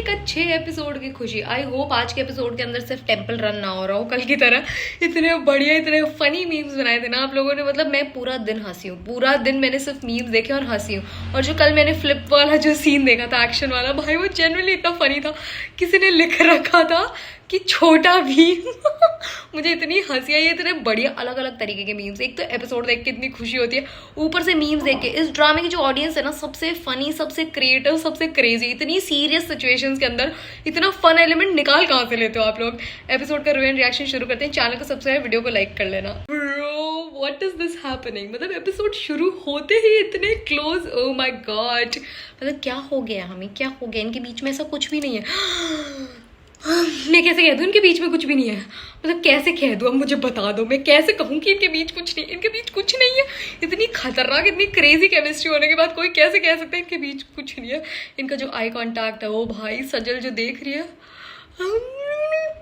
एक अच्छे एपिसोड की खुशी। आई होप आज के एपिसोड के अंदर सिर्फ टेम्पल रन ना हो रहा हो कल की तरह। इतने बढ़िया इतने फनी मीम्स बनाए थे ना आप लोगों ने, मतलब मैं पूरा दिन हंसी हूँ, पूरा दिन मैंने सिर्फ मीम्स देखे और हंसी हूँ। और जो कल मैंने फ्लिप वाला जो सीन देखा था एक्शन वाला, भाई वो जनरली इतना फनी था। किसी ने लिख रखा था कि छोटा भीम मुझे इतनी हंसी आई। इतने बढ़िया अलग अलग तरीके के मीम्स, एक तो एपिसोड देख के इतनी खुशी होती है, ऊपर से मीम्स देख के। इस ड्रामे की जो ऑडियंस है ना, सबसे फनी, सबसे क्रिएटिव, सबसे क्रेजी। इतनी सीरियस सिचुएशंस के अंदर इतना फन एलिमेंट निकाल कहाँ से लेते हो आप लोग। एपिसोड का रिव्यू रिएक्शन शुरू करते हैं। चैनल को सब्सक्राइब, वीडियो को लाइक कर लेना। Bro what is this happening, मतलब एपिसोड शुरू होते ही इतने क्लोज, ओ माय गॉड। मतलब क्या हो गया हमें, क्या हो गया? इनके बीच में ऐसा कुछ भी नहीं है। मैं कैसे कह दूँ इनके बीच में कुछ भी नहीं है? मतलब कैसे कह दूँ, अब मुझे बता दो, मैं कैसे कहूँ कि इनके बीच कुछ नहीं, इनके बीच कुछ नहीं है। इतनी खतरनाक, इतनी क्रेजी केमिस्ट्री होने के बाद कोई कैसे कह सकता है इनके बीच कुछ नहीं है? इनका जो आई कांटेक्ट है, वो भाई सजल जो देख रही है,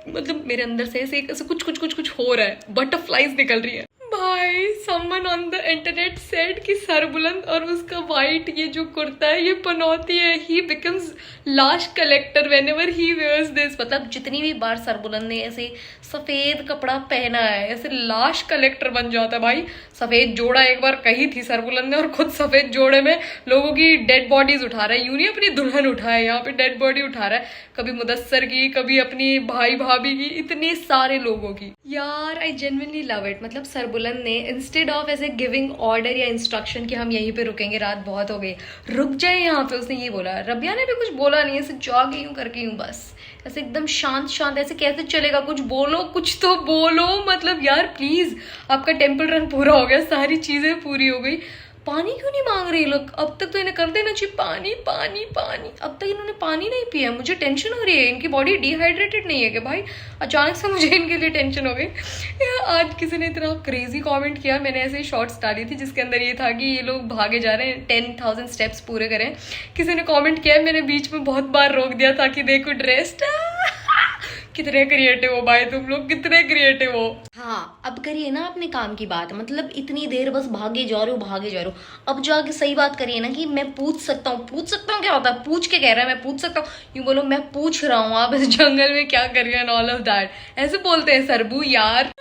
मतलब मेरे अंदर से ऐसे कुछ कुछ कुछ कुछ हो रहा है, बटरफ्लाइज निकल रही है। भाई someone on the internet said कि सरबुलंद और उसका वाइट ये जो कुर्ता है ये पनौती है। ही बिकम्स लाश collector whenever he wears this. मतलब जितनी भी बार सरबुलंद ने ऐसे सफेद कपड़ा पहना है, ऐसे लाश कलेक्टर बन जाता है भाई। सफेद जोड़ा एक बार कही थी सरबुलंद ने, और खुद सफेद जोड़े में लोगों की डेड बॉडीज उठा रहा है। यूं नहीं अपनी दुल्हन उठाए, यहाँ पे डेड बॉडी उठा रहा है, कभी मुदस्सर की, कभी अपनी भाई भाभी की, इतने सारे लोगों की। यार आई जेन्युइनली लव इट। मतलब सरबुलंद ने इंस्टेड ऑफ ऐसे गिविंग ऑर्डर या इंस्ट्रक्शन कि हम यहीं पे रुकेंगे, रात बहुत हो गई, रुक जाए यहाँ पे, उसने ये बोला। रबिया ने भी कुछ बोला नहीं, ऐसे जॉग यूं करके यूं बस ऐसे एकदम शांत शांत। ऐसे कैसे चलेगा? कुछ बोलो, कुछ तो बोलो। मतलब यार प्लीज, आपका टेम्पल रन पूरा हो गया, सारी चीजें पूरी हो गई, पानी क्यों नहीं मांग रहे लोग? अब तक तो इन्हें कर देना चाहिए पानी पानी पानी। अब तक इन्होंने पानी नहीं पिया, मुझे टेंशन हो रही है। इनकी बॉडी डिहाइड्रेटेड नहीं है कि भाई? अचानक से मुझे इनके लिए टेंशन हो गई। आज किसी ने इतना क्रेजी कमेंट किया, मैंने ऐसे ही शॉर्ट्स डाली थी जिसके अंदर ये था कि ये लोग भागे जा रहे हैं, 10,000 स्टेप्स पूरे करें। किसी ने कॉमेंट किया, मैंने बीच में बहुत बार रोक दिया ताकि दे कुड रेस्ट। कितने क्रिएटिव हो भाई तुम लोग, कितने क्रिएटिव हो। हाँ अब करिए ना अपने काम की बात। मतलब इतनी देर बस भागे जा रहे हो, भागे जा रहे हो। अब जाके सही बात करिए ना कि मैं पूछ सकता हूँ। पूछ सकता हूँ क्या होता है? पूछ के कह रहा है मैं पूछ सकता हूँ, यूँ बोलो मैं पूछ रहा हूँ आप इस जंगल में क्या कर रही है, एंड ऑल ऑफ दैट। ऐसे बोलते हैं सरबू यार।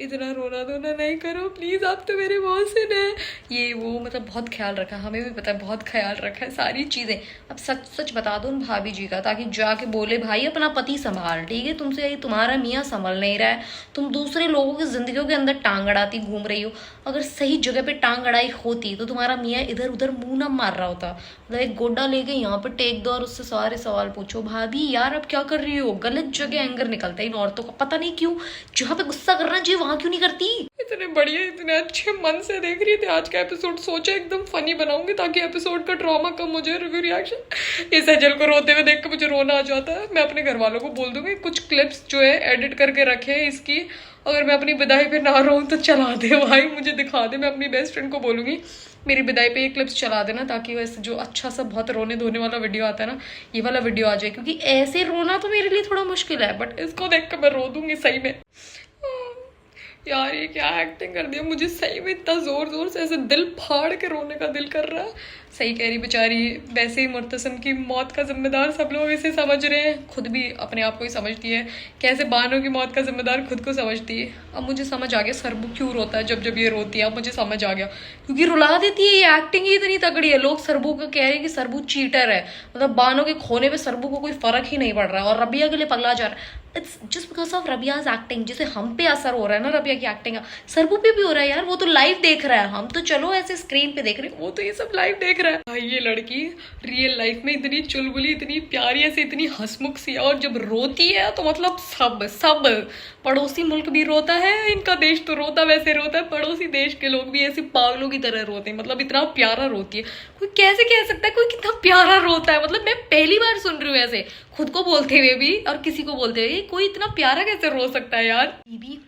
इतना रोना धोना नहीं करो प्लीज, आप तो मेरे बॉसन है। ये वो मतलब बहुत ख्याल रखा, हमें भी पता है बहुत ख्याल रखा है सारी चीजें। अब सच सच बता दो उन भाभी जी का, ताकि जाके बोले भाई अपना पति संभाल, ठीक है? तुमसे यही तुम्हारा मियाँ संभल नहीं रहा है, तुम दूसरे लोगों की जिंदगियों के अंदर टांग अड़ाती घूम रही हो। अगर सही जगह पे टांग अड़ाई होती तो तुम्हारा मियाँ इधर उधर मुंह ना मार रहा होता। मतलब एक गोड्डा लेके यहाँ पे टेक दो और उससे सारे सवाल पूछो। भाभी यार अब क्या कर रही हो? गलत जगह एंगर निकलता है इन औरतों का, पता नहीं क्यों। जहाँ पे गुस्सा करना चाहिए वहां क्यों नहीं करती? इतने बढ़िया, इतने अच्छे मन से देख रही थी आज का एपिसोड, सोचा एकदम फनी बनाऊंगी ताकि एपिसोड का ड्रामा कम हो जाए। रिव्यू रिएक्शन, इस सजल को रोते हुए देख के मुझे रोना आ जाता है। मैं अपने घर वालों को बोल दूंगी कुछ क्लिप्स जो है एडिट करके रखे इसकी, अगर मैं अपनी विदाई पे ना रहूं तो चला दे भाई, मुझे दिखा दे। मैं अपनी बेस्ट फ्रेंड को बोलूंगी मेरी विदाई पे ये क्लिप्स चला देना, ताकि वैसे जो अच्छा सा बहुत रोने धोने वाला वीडियो आता है ना, ये वाला वीडियो आ जाए। क्योंकि ऐसे रोना तो मेरे लिए थोड़ा मुश्किल है, बट इसको देख कर मैं रो दूंगी सही में। यार ये क्या एक्टिंग कर दी, मुझे सही में इतना जोर जोर से ऐसे दिल फाड़ के रोने का दिल कर रहा है। सही कह रही बेचारी, वैसे ही मुर्तसम की मौत का जिम्मेदार सब लोग इसे समझ रहे हैं, खुद भी अपने आप को ही समझती है। कैसे बानो की मौत का जिम्मेदार खुद को समझती है। अब मुझे समझ आ गया सरबू क्यों रोता है जब जब ये रोती है। अब मुझे समझ आ गया, क्योंकि रुला देती है, ये एक्टिंग ही इतनी तगड़ी है। लोग सरबू को कह रहे हैं कि सरबू चीटर है, मतलब बानो के खोने पे सरबू को कोई फर्क ही नहीं पड़ रहा है और रबिया के लिए पगला जा रहा है। It's just because of Rabia's acting. जैसे हम पे असर हो रहा है ना रबिया की एक्टिंग का, सरबू पे भी हो रहा है यार। वो तो लाइव देख रहा है, हम तो चलो ऐसे स्क्रीन पे देख रहे हैं, वो तो ये सब लाइव देख रहा है। भाई ये लड़की रियल लाइफ में इतनी चुलबुली, इतनी प्यारी, ऐसे इतनी हंसमुख सी, और जब रोती है तो मतलब सब सब पड़ोसी मुल्क भी रोता है, इनका देश तो रोता वैसे रोता है, पड़ोसी देश के लोग भी ऐसे पागलों की तरह रोते हैं। मतलब इतना प्यारा रोती है। कोई कैसे कह सकता है कोई कितना प्यारा रोता है? मतलब मैं पहली बार सुन रही हूँ ऐसे, खुद को बोलते हुए भी और किसी को बोलते हुए, कोई इतना प्यारा कैसे रो सकता है यार? बीबी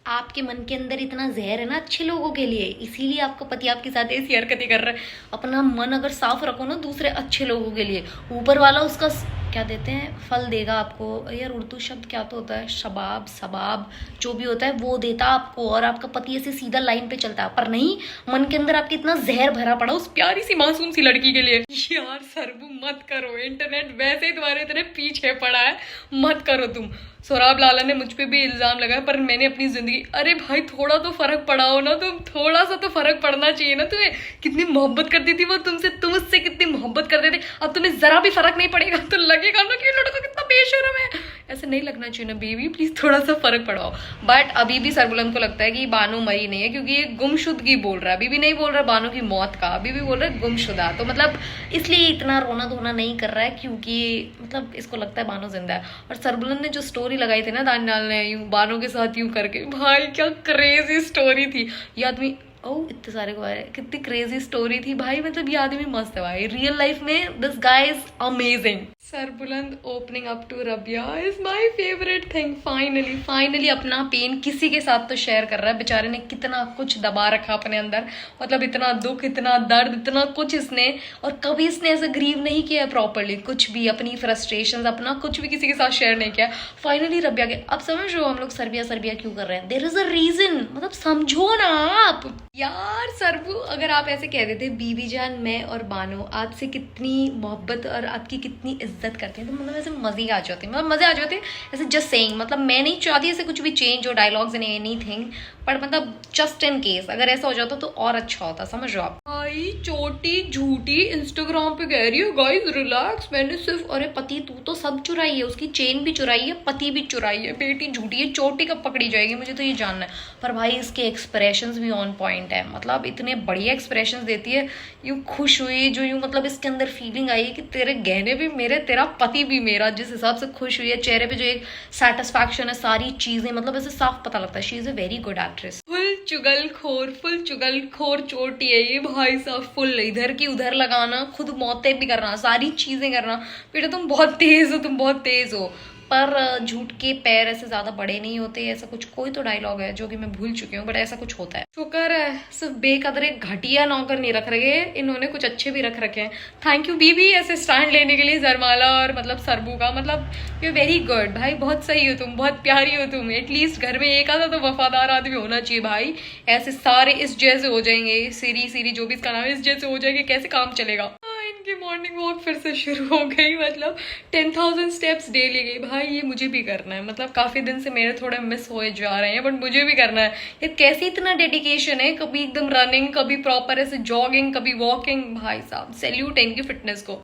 आपके मन के अंदर इतना जहर है ना अच्छे लोगों के लिए, इसीलिए आपका पति आपके साथ ऐसी हरकतें कर रहा है। अपना मन अगर साफ रखो ना दूसरे अच्छे लोगों के लिए, ऊपर वाला उसका क्या देते हैं, फल देगा आपको, यार उर्दू शब्द क्या तो होता है, शबाब सबाब जो भी होता है वो देता आपको, और आपका पति ऐसे सीधा लाइन पे चलता है। पर नहीं, मन के अंदर आपके इतना जहर भरा पड़ा उस प्यारी सी मासूम सी लड़की के लिए। यार सरबू मत करो, इंटरनेट वैसे ही तुम्हारे इतने पीछे पड़ा है, मत करो तुम। सोराब लाला ने मुझ पे भी इल्जाम लगाया, पर मैंने अपनी जिंदगी, अरे भाई थोड़ा तो फर्क पड़ा हो ना तुम, थोड़ा सा तो फर्क पड़ना चाहिए ना तुम्हें। कितनी मोहब्बत करती थी वो तुमसे, तुम उससे कितनी मोहब्बत करते थे, अब तुम्हें जरा भी फर्क नहीं पड़ेगा तो लगेगा ना कि ये लड़का कितना बेशर्म है। ऐसे नहीं लगना चाहिए ना बेबी, प्लीज थोड़ा सा फर्क पड़ाओ। बट अभी भी सरबुलंद को लगता है कि बानो मरी नहीं है, क्योंकि ये गुमशुदगी बोल रहा है, अभी भी नहीं बोल रहा बानो की मौत का, अभी भी बोल रहा है गुमशुदा। तो मतलब इसलिए इतना रोना धोना नहीं कर रहा है, क्योंकि मतलब इसको लगता है बानो जिंदा है। और सरबुलंद ने जो स्टोरी लगाई थी ना दानियाल ने, यूं बानो के साथ यूं करके, भाई क्या क्रेजी स्टोरी थी ये आदमी। ओह इतने सारे को आए, कितनी क्रेजी स्टोरी थी भाई, मतलब ये आदमी मस्त है भाई, रियल लाइफ में this guy is amazing. Sarbuland opening up to Rabia is my favourite thing. Finally अपना पेन किसी के साथ तो शेयर कर रहा है। बेचारे ने कितना कुछ दबा रखा अपने अंदर, मतलब इतना दुख, इतना दर्द, इतना कुछ इसने, और कभी इसने ऐसे ग्रीव नहीं किया प्रॉपरली, कुछ भी अपनी फ्रस्ट्रेशन अपना कुछ भी किसी के साथ शेयर नहीं किया। फाइनली रबिया के, अब समझ रहे हो हम लोग सर्बिया क्यों कर रहे हैं, देयर इज अ रीजन, मतलब समझो ना आप। यार सरबू, अगर आप ऐसे कह देते बीबी जान मैं और बानो आपसे कितनी मोहब्बत और आपकी कितनी इज्जत करते हैं, तो मतलब ऐसे मजे आ जाते, मतलब मजे आ जाते ऐसे जस्ट सेइंग। मतलब मैं नहीं चाहती ऐसे कुछ भी चेंज हो डायलॉग्स इन एनीथिंग, पर मतलब जस्ट इन केस अगर ऐसा हो जाता तो और अच्छा होता, समझ रहे हो आप। भाई चोटी झूठी इंस्टाग्राम पे कह रही है गाइस रिलैक्स, मैंने सिर्फ, अरे पति तू तो सब चुराई है, उसकी चेन भी चुराई है, पति भी चुराई है, बेटी झूठी है, चोटी कब पकड़ी जाएगी मुझे तो ये जानना है। पर भाई इसके एक्सप्रेशंस भी ऑन पॉइंट है, मतलब इतने बढ़िया एक्सप्रेशंस देती है, यूं खुश हुई जो यूं, मतलब इसके अंदर फीलिंग आई कि तेरे गहने भी मेरे, तेरा पति भी मेरा, जिस हिसाब से खुश हुई है, चेहरे पे जो एक सेटिस्फैक्शन है, सारी चीजें मतलब ऐसे साफ पता लगता है she is a very good actress. Full चुगलखोर चोटी है ये भाई साहब, फुल इधर की उधर लगाना, खुद मौतें भी करना, सारी चीजें करना। बेटा तुम बहुत तेज हो, तुम बहुत तेज हो, पर झूठ के पैर ऐसे ज्यादा बड़े नहीं होते, ऐसा कुछ कोई तो डायलॉग है जो कि मैं भूल चुकी हूँ, बट ऐसा कुछ होता है। शुक्र है सिर्फ बेकदरे घटिया नौकर नहीं रख रखे, इन्होंने कुछ अच्छे भी रख रखे हैं। थैंक यू बीबी ऐसे स्टैंड लेने के लिए जरमाला और मतलब सरबू का, मतलब यू वेरी गुड भाई, बहुत सही हो तुम, बहुत प्यारी हो तुम। एटलीस्ट घर में एक आधा तो वफादार आदमी होना चाहिए भाई, ऐसे सारे इस जैसे हो जाएंगे, सीरी जो भी इसका नाम है, इस जैसे हो जाएंगे, कैसे काम चलेगा। इनकी मॉर्निंग वॉक फिर से शुरू हो गई, मतलब 10,000 स्टेप्स डेली गई। भाई ये मुझे भी करना है, मतलब काफी दिन से मेरे थोड़े मिस होए जा रहे हैं, बट मुझे भी करना है। ये कैसे इतना डेडिकेशन है, कभी एकदम रनिंग, कभी प्रॉपर ऐसे जॉगिंग, कभी वॉकिंग, भाई साहब सैल्यूट है इनकी फिटनेस को।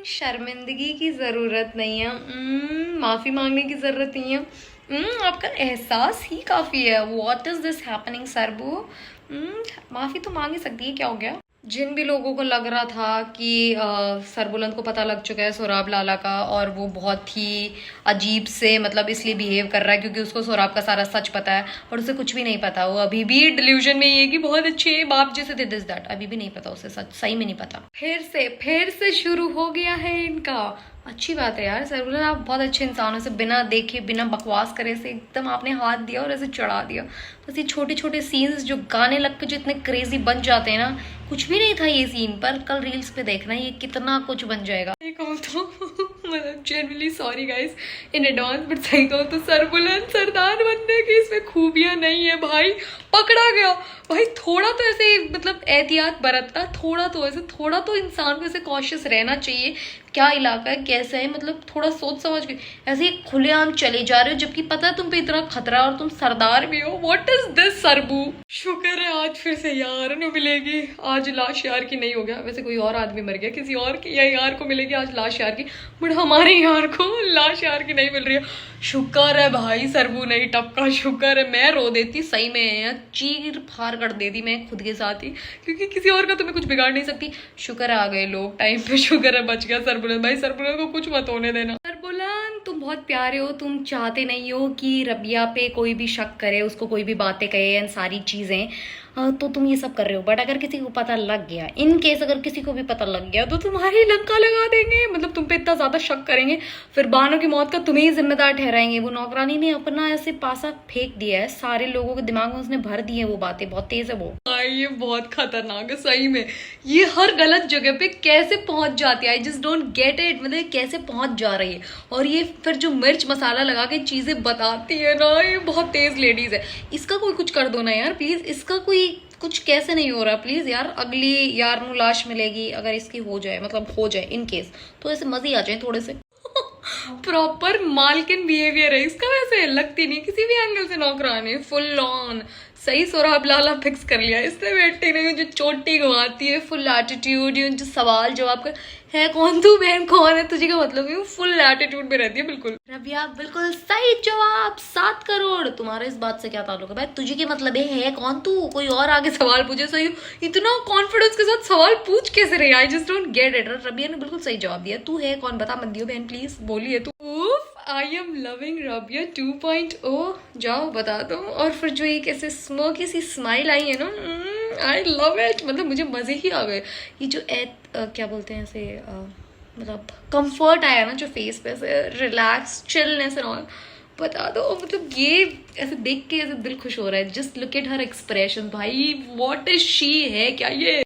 शर्मिंदगी की जरूरत नहीं है, माफी मांगने की जरूरत नहीं है, आपका एहसास ही काफी है। व्हाट इज दिस हैपनिंग सरबू, माफी तो मांग ही सकती है, क्या हो गया। जिन भी लोगों को लग रहा था कि सरबुलंद को पता लग चुका है सोराब लाला का, और वो बहुत ही अजीब से मतलब इसलिए बिहेव कर रहा है क्योंकि उसको सोराब का सारा सच पता है, और उसे कुछ भी नहीं पता, वो अभी भी डिल्यूजन में ये कि बहुत अच्छे बाप जैसे थे, दिस दैट, अभी भी नहीं पता उसे सच, सही में नहीं पता। फिर से शुरू हो गया है इनका। अच्छी बात है यार सरबुलंद, आप बहुत अच्छे इंसान हो, से बिना देखे बिना बकवास करे से एकदम आपने हाथ दिया और ऐसे चढ़ा दिया। बस ये छोटे छोटे सीन्स जो गाने लग के जो इतने क्रेजी बन जाते हैं ना, कुछ भी नहीं था ये सीन, पर कल रील्स पे देखना ये कितना कुछ बन जाएगा। सही कहूँ तो मतलब genuinely sorry guys in advance, but सही कहूँ तो सरबुलंद सरदार बनने की इसमें खूबियां नहीं है भाई, पकड़ा गया भाई। थोड़ा तो ऐसे मतलब एहतियात बरतना, थोड़ा तो इंसान को ऐसे कॉशियस रहना चाहिए, क्या इलाका है कैसा है, मतलब थोड़ा सोच समझ के ऐसे खुलेआम चले जा रहे हो, जबकि पता है तुम पे इतना खतरा और तुम सरदार भी हो। What is this Sarbu. शुक्र है आज फिर से यार न मिलेगी, आज लाश यार की नहीं हो गया, वैसे कोई और आदमी मर गया, किसी और की या यार को मिलेगी आज लाश यार की, बट हमारे यार को लाश यार की नहीं मिल रही है। शुक्र है भाई सरबू नहीं टपका, शुक्र है, मैं रो देती सही में, चीर फाड़ कर देती मैं खुद के साथ ही, क्योंकि किसी और का तो मैं कुछ बिगाड़ नहीं सकती। शुक्र है आ गए लोग टाइम पे, शुक्र है बच गया सरबुलंद भाई, सरबुलंद को कुछ मत होने देना। सरबुलंद तुम बहुत प्यारे हो, तुम चाहते नहीं हो कि रबिया पे कोई भी शक करे, उसको कोई भी बातें कहे एंड सारी चीजें, तो तुम ये सब कर रहे हो। बट अगर किसी को पता लग गया, इन केस अगर किसी को भी पता लग गया, तो तुम्हारी लंका लगा देंगे, मतलब तुम पे इतना ज्यादा शक करेंगे, फिर बानो की मौत का तुम्हें ही जिम्मेदार ठहराएंगे। वो नौकरानी ने अपना ऐसे पासा फेंक दिया है, सारे लोगों के दिमाग में उसने भर दी है वो बातें, बहुत तेज है वो। ये बहुत खतरनाक है सही में, ये हर गलत जगह पे कैसे पहुंच जाती है, I just don't get it, मतलब कैसे पहुंच जा रही है। और ये फिर जो मिर्च मसाला लगा के चीजें बताती है ना, ये बहुत तेज लेडीज है। इसका कोई कुछ कर दो ना यार प्लीज, इसका कोई कुछ कैसे नहीं हो रहा प्लीज यार। अगली यार नु लाश मिलेगी अगर इसकी हो जाए, मतलब हो जाए इन केस, तो ऐसे मजे आ जाए थोड़े से। प्रॉपर मालकिन बिहेवियर है इसका, वैसे लगती नहीं किसी भी एंगल से नौकरानी, फुल ऑन सही सोराब लाला फिक्स कर लिया इसने बेटे ने, जो चोटी घुमाती है, फुल एटीट्यूड, जो सवाल जवाब कर, है कौन तू, बहन कौन है तुझे, का मतलब है फुल एटीट्यूड में रहती है बिल्कुल। रबिया बिल्कुल सही जवाब, 7 करोड़। तुम्हारे इस बात से क्या ताल्लुक है भाई, तुझे के मतलब है कौन तू, कोई और आगे सवाल पूछे सही, इतना कॉन्फिडेंस के साथ सवाल पूछ कैसे रही, I just don't get it. Rabia ने बिल्कुल सही जवाब दिया, तू है कौन बता मत दियो बहन प्लीज, बोलिए तू। आई एम लविंग रबिया 2.0, जाओ बता दो। और फिर जो एक ऐसे स्मोकी सी स्माइल आई है ना, आई लव इट, मतलब मुझे मजे ही आ गए। ये जो क्या बोलते हैं ऐसे, मतलब कंफर्ट आया ना जो फेस पे, ऐसे रिलैक्स चिलनेस एंड ऑल, बता दो। मतलब ये ऐसे देख के ऐसे दिल खुश हो रहा है, just look at her expression, भाई व्हाट इज शी, है क्या ये।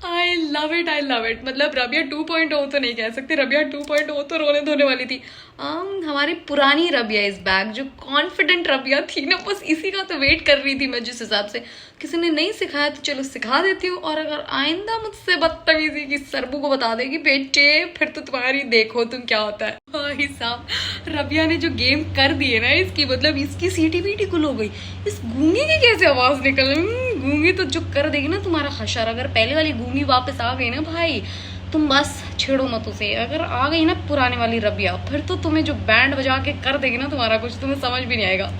I love it, I love it. मतलब रबिया 2.0 तो नहीं कह सकते, रबिया 2.0 तो रोने धोने वाली थी। हमारी पुरानी रबिया इज बैक, जो कॉन्फिडेंट रबिया थी ना, बस इसी का तो वेट कर रही थी मैं। जिस हिसाब से किसी ने नहीं सिखाया तो चलो सिखा देती हूँ, और अगर आइंदा मुझसे बदतमीजी की सरबू को बता देगी बेटे, फिर तो तुम्हारी देखो तुम क्या होता है। भाई साहब रबिया ने जो गेम कर दी है ना इसकी, मतलब इसकी सीटी बीटी गुल हो गई। इस गूंगी की कैसे आवाज निकल, गूंगी तो जो कर देगी ना तुम्हारा हशर। अगर पहले वाली गूंगी वापस आ गई ना भाई, तुम बस छेड़ो मत उसे। अगर आ गई ना पुराने वाली रबिया, फिर तो तुम्हें जो बैंड बजा के कर देगी ना तुम्हारा कुछ, तुम्हें समझ भी नहीं आएगा।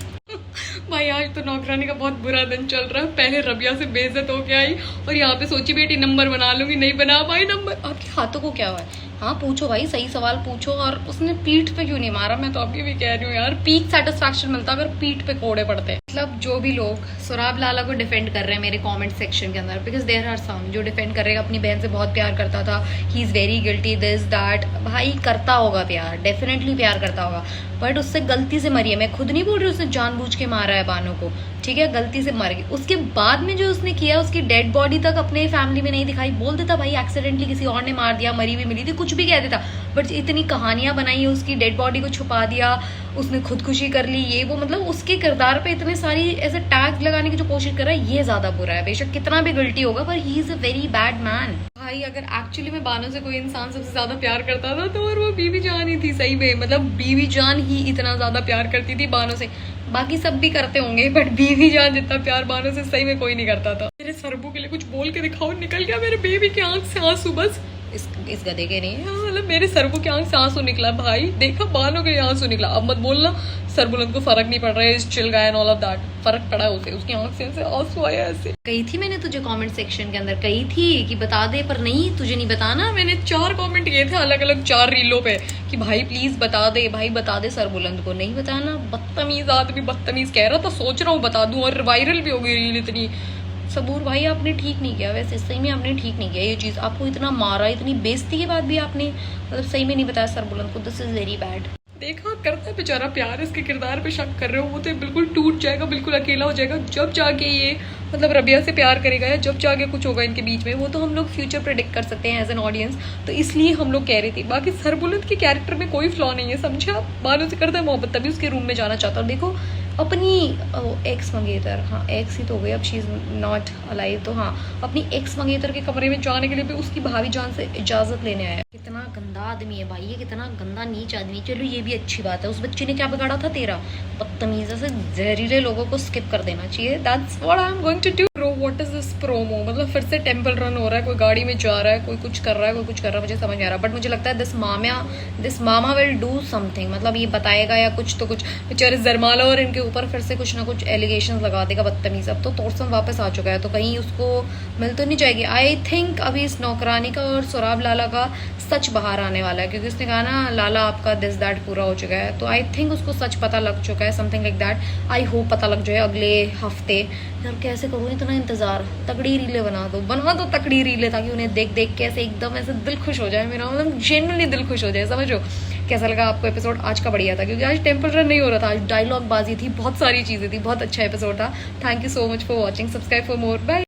भाई आज तो नौकरानी का बहुत बुरा दिन चल रहा है, पहले रबिया से बेइज्जत होके आई, और यहाँ पे सोची बेटी नंबर बना लूंगी, नहीं बना पाई नंबर। आपके हाथों को क्या हुआ है, हाँ पूछो भाई, सही सवाल पूछो। और उसने पीठ पे क्यों नहीं मारा, मैं तो अभी भी कह रही हूँ यार, पीक सेटिस्फैक्शन मिलता अगर पीठ पे कोड़े पड़ते। मतलब जो भी लोग सोराब लाला को डिफेंड कर रहे हैं मेरे कमेंट सेक्शन के अंदर, बिकॉज देयर आर सम जो डिफेंड कर रहे हैं, अपनी बहन से बहुत प्यार करता था, he is very guilty this that. भाई करता होगा प्यार, डेफिनेटली प्यार करता होगा, बट उससे गलती से मरी है। मैं खुद नहीं बोल रही उसने जानबूझ के मारा है बानो को, ठीक है, गलती से मर गई। उसके बाद में जो उसने किया, उसकी डेड बॉडी तक अपने फैमिली में नहीं दिखाई, बोल देता भाई एक्सीडेंटली किसी और ने मार दिया, मरी हुई मिली थी, कुछ भी कह देता। बट इतनी कहानियां बनाई, उसकी डेड बॉडी को छुपा दिया, उसने खुदकुशी कर ली, ये वो, मतलब उसके किरदार पे इतने सारी ऐसे टैग लगाने की जो कोशिश कर रहा है, ये ज्यादा बुरा है। बेशक कितना भी गिल्टी होगा, पर he is a very bad man. भाई अगर एक्चुअली में बानो से कोई इंसान सबसे ज्यादा प्यार करता था तो और वो बीवी जान ही थी, सही में, मतलब बीवी जान ही इतना ज्यादा प्यार करती थी बानो से। बाकी सब भी करते होंगे, बट बीवी जान जितना प्यार बानो से सही में कोई नहीं करता था। मेरे सरबू के लिए कुछ बोल के दिखाओ, निकल गया मेरे बेबी की आंख से आंसू, बस इस गधे के नहीं, मतलब मेरे सरबू की आंख से आंसू निकला भाई, देखा बानो के आंसू निकला। अब मत बोलना सरबुलंद को फर्क नहीं पड़ रहा है, इस chill guy and all of that, फर्क पड़ा उसे, उसकी आंख से ऐसे आंसू आया ऐसे। कही थी मैंने तुझे कमेंट सेक्शन के अंदर, कही थी कि बता दे, पर नहीं, तुझे नहीं बताना। मैंने 4 कमेंट किए थे अलग अलग 4 रीलों पे कि भाई प्लीज बता दे, भाई बता दे सरबुलंद को, नहीं बताना। बदतमीज आदमी बदतमीज कह रहा था, सोच रहा हूँ बता दूं, और वायरल भी हो गई रील इतनी। सबूर भाई आपने ठीक नहीं किया, वैसे सही में आपने ठीक नहीं किया ये चीज, आपको इतना मारा, इतनी बेइज्जती के बाद भी आपने मतलब सही में नहीं बताया सरबुलंद को, दिस इज वेरी बैड। देखा करता है बेचारा प्यार, इसके किरदार पे शक कर रहे हो, वो तो बिल्कुल टूट जाएगा, बिल्कुल अकेला हो जाएगा जब जाके ये मतलब रबिया से प्यार करेगा, या जब जाके कुछ होगा इनके बीच में, वो तो हम लोग फ्यूचर प्रेडिक्ट कर सकते हैं एज एन ऑडियंस, तो इसलिए हम लोग कह रही थी। बाकी सरबुलंद के कैरेक्टर में कोई फ्लॉ नहीं है, समझे आप, बानो से करता है मोहब्बत, तभी उसके रूम में जाना चाहता है। देखो अपनी एक्स मंगेतर, हाँ एक्स ही तो हो गई, अब शी इज नॉट अलाइव, तो हाँ अपनी एक्स मंगेतर के कमरे में जाने के लिए भी उसकी भाभी जान से इजाजत लेने आया। कितना गंदा आदमी है भाई ये, कितना गंदा नीच आदमी। चलो ये भी अच्छी बात है, उस बच्चे ने क्या बिगाड़ा था तेरा, बदतमीज से जहरीले लोगों को स्किप कर देना चाहिए, that's what I am going to do. Bro what is this promo, मतलब फिर से टेम्पल रन हो रहा है, कोई गाड़ी में जा रहा है, कोई कुछ कर रहा है, कोई कुछ कर रहा है, मुझे समझ नहीं आ रहा। बट मुझे लगता है this mama will do something, मतलब ये बताएगा या कुछ तो कुछ। बेचारे जरमाला और इनके ऊपर फिर से कुछ ना कुछ एलिगेशन लगा देगा बदतमीज। अब तो तोरसम वापस आ चुका है, तो कहीं उसको मिल तो नहीं जाएगी। आई थिंक अभी इस नौकरानी का और सुराब लाला का सच बाहर आने वाला है, क्योंकि उसने कहा ना लाला आपका दिस दैट पूरा हो चुका है, तो आई थिंक उसको सच पता लग चुका है, something like that. I hope पता लग जाए अगले हफ्ते। यार कैसे करूँ इतना इंतजार, तगड़ी रीलें बना दो तगड़ी रीलें, ताकि उन्हें देख देख के ऐसे एकदम ऐसे दिल खुश हो जाए मेरा, मतलब जेन्युइनली दिल खुश हो जाए, समझो। कैसा लगा आपको एपिसोड आज का? बढ़िया था, क्योंकि आज टेम्पल रन नहीं हो रहा था, आज डायलॉग बाजी थी, बहुत सारी चीज़ें थी, बहुत अच्छा एपिसोड था। Thank you so much for watching, subscribe for more, bye.